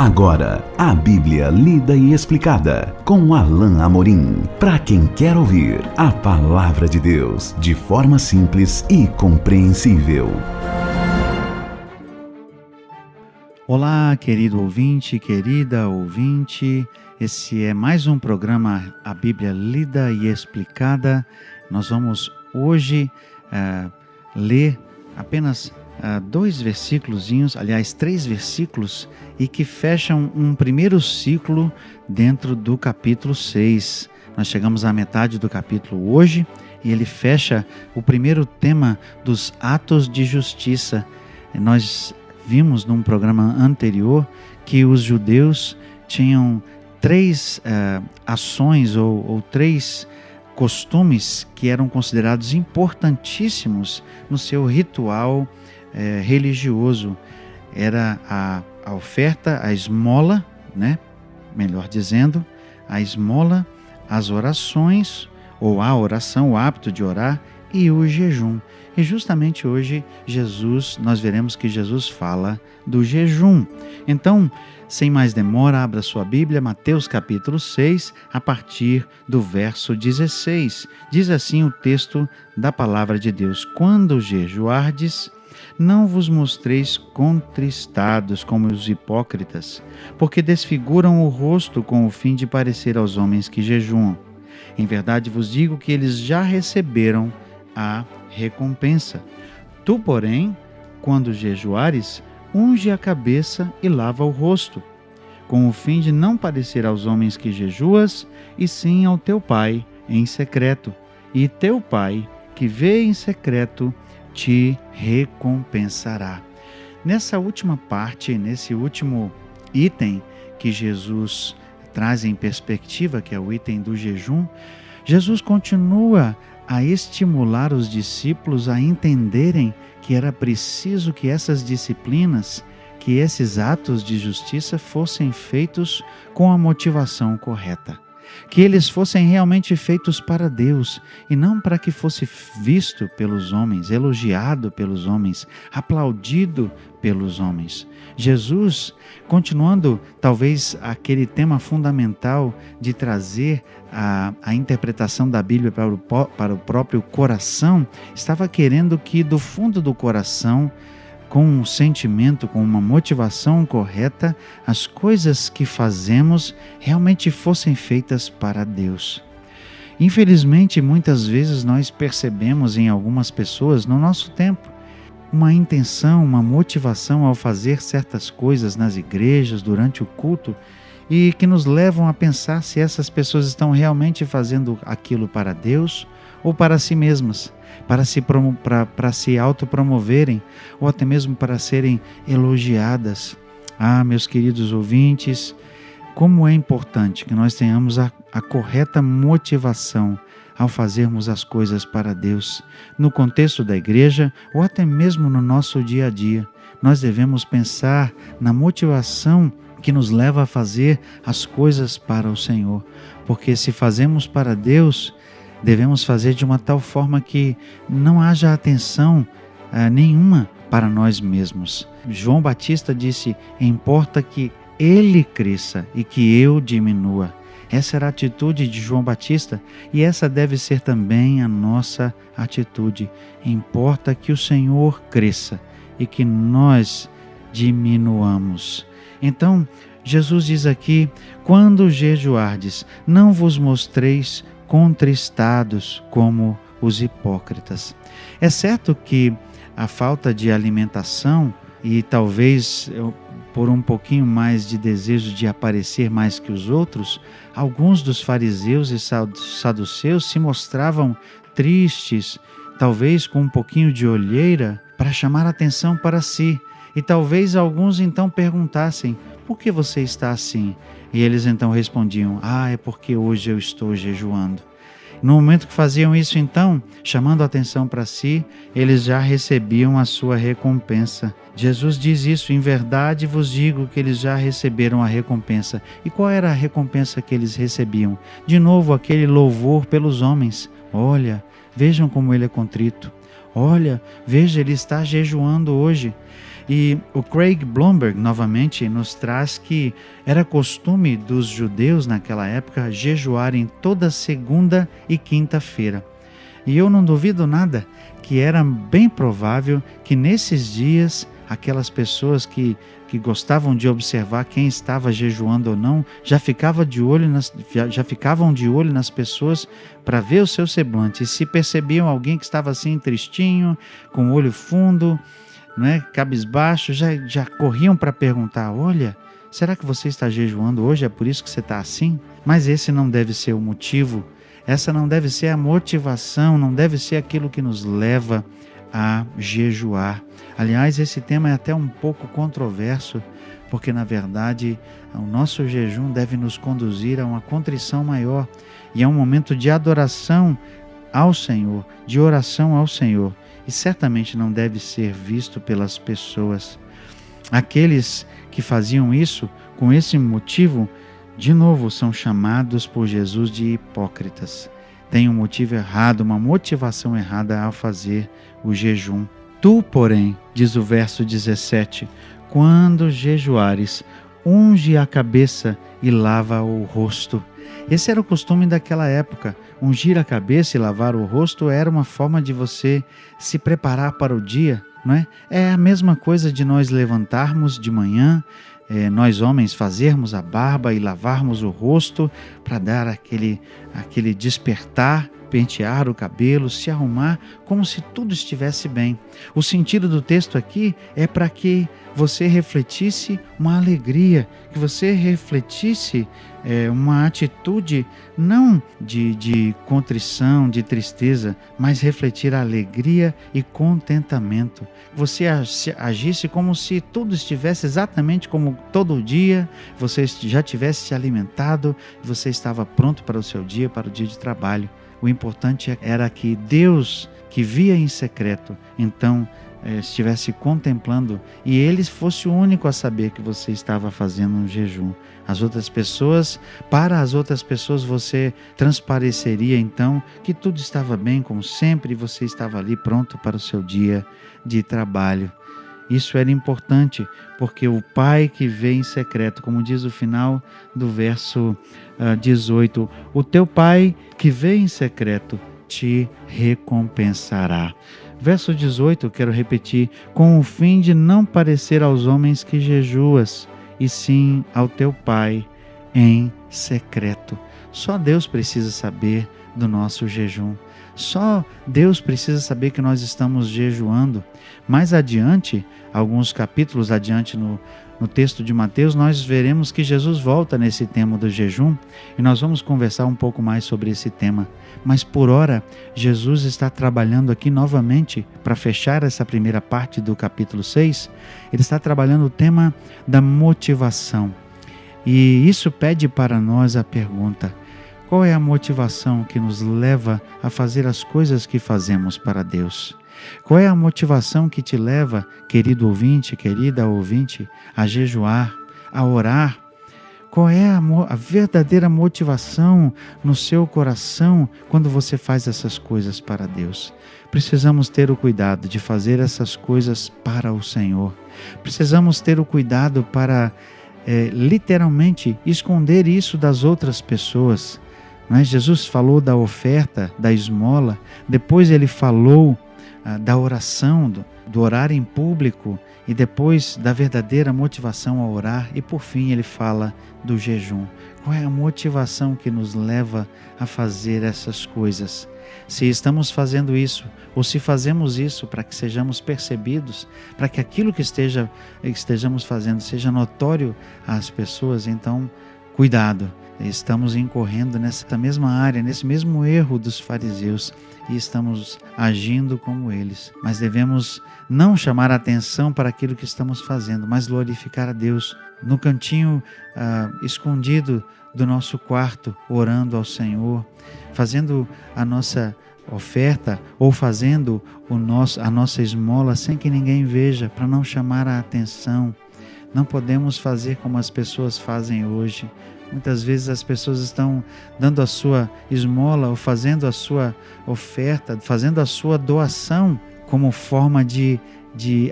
Agora, a Bíblia lida e explicada com Alain Amorim. Para quem quer ouvir a palavra de Deus de forma simples e compreensível. Olá, querido ouvinte, querida ouvinte. Esse é mais um programa A Bíblia Lida e Explicada. Nós vamos hoje ler apenas 2 versículozinhos, aliás 3 versículos, e que fecham um primeiro ciclo dentro do capítulo 6. Nós chegamos à metade do capítulo hoje e ele fecha o primeiro tema dos atos de justiça. Nós vimos num programa anterior que os judeus tinham 3 ações ou 3 costumes que eram considerados importantíssimos no seu ritual religioso. Era a oferta, a esmola, melhor dizendo, a esmola, as orações, ou a oração, o hábito de orar, e o jejum. E justamente hoje nós veremos que Jesus fala do jejum. Então, sem mais demora, abra sua Bíblia, Mateus capítulo 6, a partir do verso 16. Diz assim o texto da palavra de Deus: quando jejuardes, não vos mostreis contristados como os hipócritas, porque desfiguram o rosto com o fim de parecer aos homens que jejuam. Em verdade vos digo que eles já receberam a recompensa. Tu, porém, quando jejuares, unge a cabeça e lava o rosto, com o fim de não parecer aos homens que jejuas, e sim ao teu Pai em secreto. E teu Pai, que vê em secreto, te recompensará. Nessa última parte, nesse último item que Jesus traz em perspectiva, que é o item do jejum, Jesus continua a estimular os discípulos a entenderem que era preciso que essas disciplinas, que esses atos de justiça fossem feitos com a motivação correta. Que eles fossem realmente feitos para Deus e não para que fosse visto pelos homens, elogiado pelos homens, aplaudido pelos homens. Jesus, continuando talvez aquele tema fundamental de trazer a interpretação da Bíblia para o próprio coração, estava querendo que do fundo do coração, com um sentimento, com uma motivação correta, as coisas que fazemos realmente fossem feitas para Deus. Infelizmente, muitas vezes nós percebemos em algumas pessoas no nosso tempo uma intenção, uma motivação ao fazer certas coisas nas igrejas, durante o culto, e que nos levam a pensar se essas pessoas estão realmente fazendo aquilo para Deus ou para si mesmas, para se autopromoverem ou até mesmo para serem elogiadas. Meus queridos ouvintes, como é importante que nós tenhamos a correta motivação ao fazermos as coisas para Deus. No contexto da igreja ou até mesmo no nosso dia a dia, nós devemos pensar na motivação que nos leva a fazer as coisas para o Senhor. Porque se fazemos para Deus, devemos fazer de uma tal forma que não haja atenção nenhuma para nós mesmos. João Batista disse: importa que Ele cresça e que eu diminua. Essa era a atitude de João Batista e essa deve ser também a nossa atitude. Importa que o Senhor cresça e que nós diminuamos. Então, Jesus diz aqui: quando jejuardes, não vos mostreis contristados como os hipócritas. É certo que a falta de alimentação e talvez por um pouquinho mais de desejo de aparecer mais que os outros, alguns dos fariseus e saduceus se mostravam tristes, talvez com um pouquinho de olheira, para chamar a atenção para si. E talvez alguns então perguntassem: por que você está assim? E eles então respondiam: é porque hoje eu estou jejuando. No momento que faziam isso então, chamando a atenção para si, eles já recebiam a sua recompensa. Jesus diz isso: em verdade vos digo que eles já receberam a recompensa. E qual era a recompensa que eles recebiam? De novo, aquele louvor pelos homens. Olha, vejam como ele é contrito. Olha, veja, ele está jejuando hoje. E o Craig Blomberg, novamente, nos traz que era costume dos judeus naquela época jejuarem toda segunda e quinta-feira. E eu não duvido nada que era bem provável que nesses dias aquelas pessoas que gostavam de observar quem estava jejuando ou não já ficavam de olho nas pessoas para ver o seu semblante. E se percebiam alguém que estava assim tristinho, com o olho fundo, cabisbaixo, já corriam para perguntar: olha, será que você está jejuando hoje? É por isso que você está assim? Mas esse não deve ser o motivo, essa não deve ser a motivação, não deve ser aquilo que nos leva a jejuar. Aliás, esse tema é até um pouco controverso, porque na verdade o nosso jejum deve nos conduzir a uma contrição maior e a um momento de adoração ao Senhor, de oração ao Senhor. E certamente não deve ser visto pelas pessoas. Aqueles que faziam isso com esse motivo, de novo, são chamados por Jesus de hipócritas. Tem um motivo errado, uma motivação errada ao fazer o jejum. Tu, porém, diz o verso 17, quando jejuares, unge a cabeça e lava o rosto. Esse era o costume daquela época. Ungir a cabeça e lavar o rosto era uma forma de você se preparar para o dia, não é? É a mesma coisa de nós levantarmos de manhã, nós homens fazermos a barba e lavarmos o rosto para dar aquele despertar, pentear o cabelo, se arrumar como se tudo estivesse bem. O sentido do texto aqui é para que você refletisse uma alegria, que você refletisse uma atitude não de contrição, de tristeza, mas refletir a alegria e contentamento. Você agisse como se tudo estivesse exatamente como todo dia, você já tivesse se alimentado, você estava pronto para o seu dia, para o dia de trabalho. O importante era que Deus, que via em secreto, então estivesse contemplando e Ele fosse o único a saber que você estava fazendo um jejum. Para as outras pessoas você transpareceria então que tudo estava bem como sempre e você estava ali pronto para o seu dia de trabalho. Isso era importante porque o Pai que vê em secreto, como diz o final do verso 18, o teu Pai que vê em secreto te recompensará. Verso 18, eu quero repetir, com o fim de não parecer aos homens que jejuas, e sim ao teu Pai em secreto. Só Deus precisa saber do nosso jejum. Só Deus precisa saber que nós estamos jejuando. Mais adiante, alguns capítulos adiante no texto de Mateus, nós veremos que Jesus volta nesse tema do jejum e nós vamos conversar um pouco mais sobre esse tema. Mas por ora, Jesus está trabalhando aqui novamente para fechar essa primeira parte do capítulo 6. Ele está trabalhando o tema da motivação. E isso pede para nós a pergunta: qual é a motivação que nos leva a fazer as coisas que fazemos para Deus? Qual é a motivação que te leva, querido ouvinte, querida ouvinte, a jejuar, a orar? Qual é a verdadeira motivação no seu coração quando você faz essas coisas para Deus? Precisamos ter o cuidado de fazer essas coisas para o Senhor. Precisamos ter o cuidado para, literalmente, esconder isso das outras pessoas. Mas Jesus falou da oferta, da esmola, depois ele falou da oração, do orar em público e depois da verdadeira motivação a orar e por fim ele fala do jejum. Qual é a motivação que nos leva a fazer essas coisas? Se estamos fazendo isso ou se fazemos isso para que sejamos percebidos, para que aquilo que estejamos fazendo seja notório às pessoas, então cuidado. Estamos incorrendo nessa mesma área, nesse mesmo erro dos fariseus e estamos agindo como eles. Mas devemos não chamar a atenção para aquilo que estamos fazendo, mas glorificar a Deus no cantinho escondido do nosso quarto, orando ao Senhor, fazendo a nossa oferta ou fazendo a nossa esmola sem que ninguém veja, para não chamar a atenção. Não podemos fazer como as pessoas fazem hoje. Muitas vezes as pessoas estão dando a sua esmola ou fazendo a sua oferta, fazendo a sua doação como forma de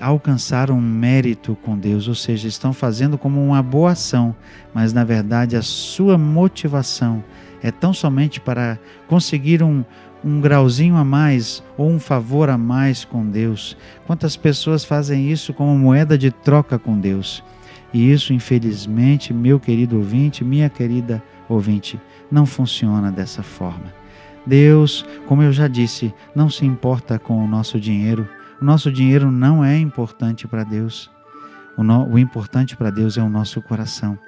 alcançar um mérito com Deus, ou seja, estão fazendo como uma boa ação, mas na verdade a sua motivação é tão somente para conseguir um grauzinho a mais ou um favor a mais com Deus. Quantas pessoas fazem isso como moeda de troca com Deus? E isso, infelizmente, meu querido ouvinte, minha querida ouvinte, não funciona dessa forma. Deus, como eu já disse, não se importa com o nosso dinheiro. O nosso dinheiro não é importante para Deus. O importante para Deus é o nosso coração.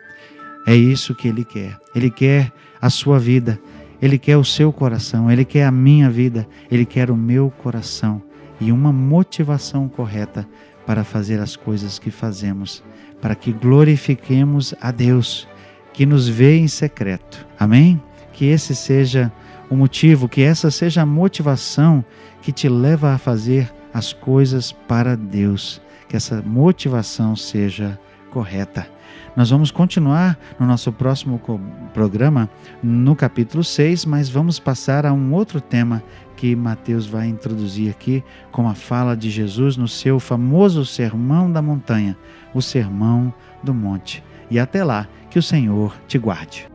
É isso que Ele quer. Ele quer a sua vida. Ele quer o seu coração. Ele quer a minha vida. Ele quer o meu coração. E uma motivação correta para fazer as coisas que fazemos, para que glorifiquemos a Deus, que nos vê em secreto. Amém? Que esse seja o motivo, que essa seja a motivação que te leva a fazer as coisas para Deus. Que essa motivação seja correta. Nós vamos continuar no nosso próximo programa, no capítulo 6, mas vamos passar a um outro tema que Mateus vai introduzir aqui, com a fala de Jesus no seu famoso Sermão da Montanha, o Sermão do Monte. E até lá, que o Senhor te guarde.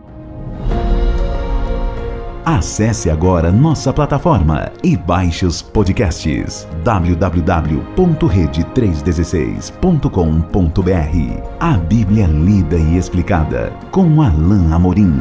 Acesse agora nossa plataforma e baixe os podcasts www.rede316.com.br. A Bíblia lida e explicada com Alain Amorim.